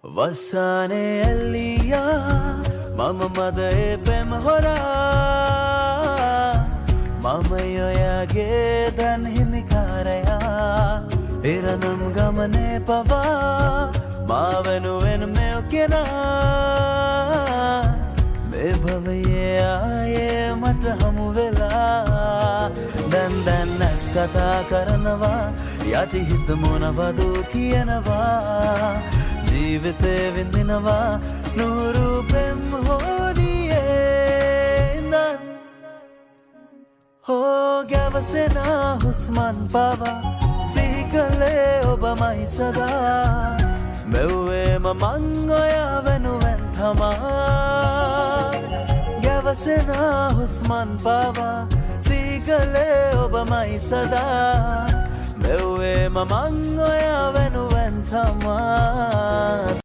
වසානේ ඇල්ලියා මම මදේ පෙම හොරා මම යොයාගේ දන් හිමිකාරයා එරනම් ගමනේ පවා මා වෙනුවෙන් මෙය කෙනා මේ භවයේ ආයේ මට හමු වෙලා දැන් ඇස් කතා කරනවා යටි හිත මොනවද කියනවා ජීවිතේ විඳිනවා නూరు පෙම් හොරියේ නන් හෝ ගැවසෙන හුස්මන් පවා සිහි කළේ ඔබමයි සදා මෙව්වේම මං ඔයා වෙනුවෙන් තමා ගැවසෙන හුස්මන් පවා සිහි කළේ ඔබමයි සදා මෙව්වේම මං ඔයා වෙනුවෙන් තමා